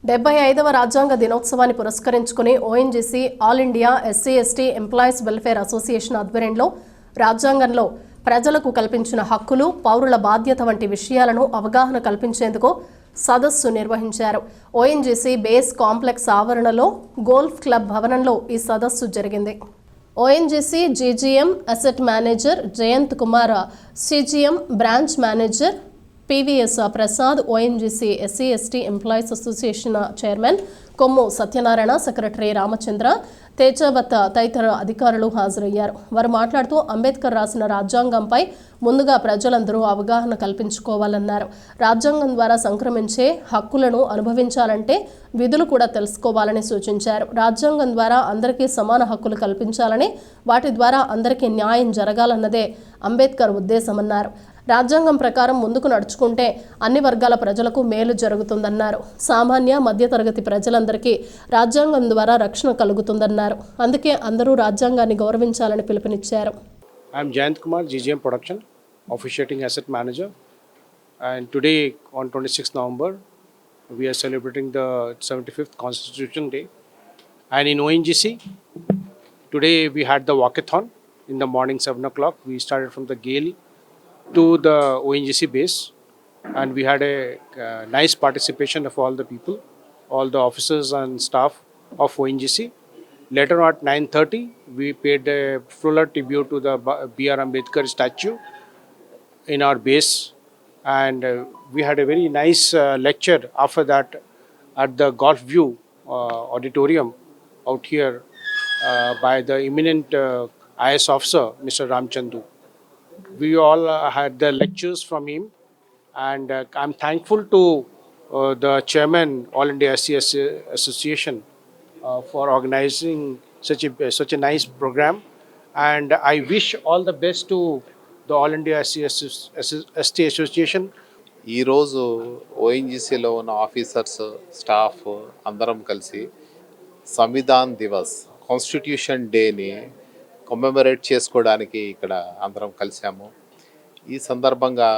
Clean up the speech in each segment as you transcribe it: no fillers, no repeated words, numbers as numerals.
75వ రాజ్యాంగ దినోత్సవాన్ని పురస్కరించుకుని ONGC all India SC ST employees welfare association ఆధ్వర్యంలో రాజ్యాంగంలో ప్రజలకు కల్పించిన హక్కులు, పౌరుల బాధ్యత వంటి విషయాలను అవగాహన కల్పించేందుకు సదస్సు నిర్వహించారు. ఓఎన్జీసీ బేస్ కాంప్లెక్స్ ఆవరణలో గోల్ఫ్ క్లబ్ భవనంలో ఈ సదస్సు జరిగింది. ONGC GGM asset manager Jayant Kumar, CGM branch manager PVS Prasad, ONGC SC ST employees association chairman Kommu Satyanarayana, secretary Ramachandra, Tejavath తదితర అధికారులు హాజరయ్యారు. వారు మాట్లాడుతూ అంబేద్కర్ రాసిన రాజ్యాంగంపై ముందుగా ప్రజలందరూ అవగాహన కల్పించుకోవాలన్నారు. రాజ్యాంగం ద్వారా సంక్రమించే హక్కులను అనుభవించాలంటే విధులు కూడా తెలుసుకోవాలని సూచించారు. రాజ్యాంగం ద్వారా అందరికీ సమాన హక్కులు కల్పించాలని, వాటి ద్వారా అందరికీ న్యాయం జరగాలన్నదే అంబేద్కర్ ఉద్దేశమన్నారు. రాజ్యాంగం ప్రకారం ముందుకు నడుచుకుంటే అన్ని వర్గాల ప్రజలకు మేలు జరుగుతుందన్నారు. సామాన్య మధ్యతరగతి ప్రజలందరికీ రాజ్యాంగం ద్వారా రక్షణ కలుగుతుందన్నారు. అందుకే అందరూ రాజ్యాంగాన్ని గౌరవించాలని పిలుపునిచ్చారు. I am Jayant Kumar, GGM Production, officiating asset manager, and today on 26th November we are celebrating the 75th Constitution Day, and in ONGC today we had the walkathon in the morning 7 o'clock. We started from the Gale to the ONGC base, and we had a nice participation of all the people, all the officers and staff of ONGC. Later on at 9:30 we paid a fuller tribute to the B.R. Ambedkar statue in our base, and we had a very nice lecture after that at the Golf View auditorium out here by the eminent IS officer Mr. Ramchandru. We all had the lectures from him, and I'm thankful to the chairman All India SCS Association for organizing such a nice program, and I wish all the best to the All India ST Association. ఈరోజు ఓఎన్జీసీలో ఉన్న officers, staff అందరం కలిసి Samvidhan Divas, constitution డేని commemorate చేసుకోవడానికి ఇక్కడ అందరం కలిసాము. ఈ సందర్భంగా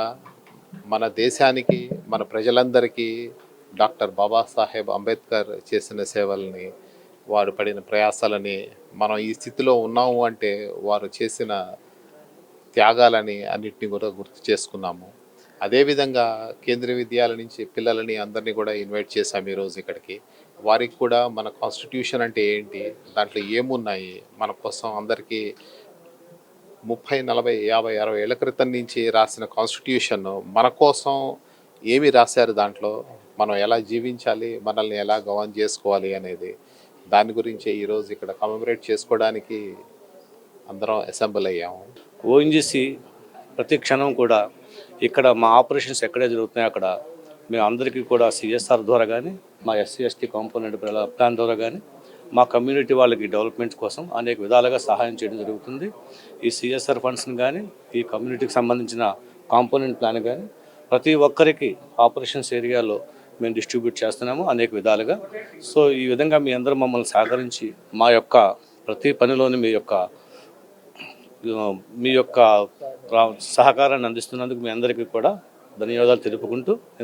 మన దేశానికి, మన ప్రజలందరికీ డాక్టర్ బాబాసాహెబ్ అంబేద్కర్ చేసిన సేవల్ని, వారు పడిన ప్రయాసాలని, మనం ఈ స్థితిలో ఉన్నాము అంటే వారు చేసిన త్యాగాలని అన్నిటిని కూడా గుర్తు చేసుకున్నాము. అదేవిధంగా కేంద్రీయ విద్యాలయ నుంచి పిల్లలని అందరినీ కూడా ఇన్వైట్ చేశాము ఈరోజు ఇక్కడికి. వారికి కూడా మన కాన్స్టిట్యూషన్ అంటే ఏంటి, దాంట్లో ఏమున్నాయి, మన కోసం అందరికీ 30, 40, 50, 60 ఏళ్ల క్రితం నుంచి రాసిన కాన్స్టిట్యూషన్ మన కోసం ఏమి రాశారు, దాంట్లో మనం ఎలా జీవించాలి, మనల్ని ఎలా గవర్న్ చేసుకోవాలి అనేది, దాని గురించి ఈరోజు ఇక్కడ కమెమరేట్ చేసుకోవడానికి అందరం అసెంబ్ల్ అయ్యాము. ఓఎన్జీసీ ప్రతి క్షణం కూడా ఇక్కడ మా ఆపరేషన్స్ ఎక్కడే జరుగుతున్నాయో అక్కడ మేము అందరికీ కూడా సిఎస్ఆర్ ద్వారా కానీ, మా ఎస్సీ ఎస్టీ కాంపోనెంట్ ప్లాన్ ద్వారా కానీ, మా కమ్యూనిటీ వాళ్ళకి డెవలప్మెంట్ కోసం అనేక విధాలుగా సహాయం చేయడం జరుగుతుంది. ఈ సిఎస్ఆర్ ఫండ్స్ని కానీ, ఈ కమ్యూనిటీకి సంబంధించిన కాంపోనెంట్ ప్లాన్ కానీ ప్రతి ఒక్కరికి ఆపరేషన్స్ ఏరియాలో మేము డిస్ట్రిబ్యూట్ చేస్తున్నాము అనేక విధాలుగా. సో ఈ విధంగా మీ అందరూ మమ్మల్ని సహకరించి మా యొక్క ప్రతి పనిలోని మీ యొక్క సహకారాన్ని అందిస్తున్నందుకు మీ అందరికీ కూడా ధన్యవాదాలు తెలుపుకుంటూ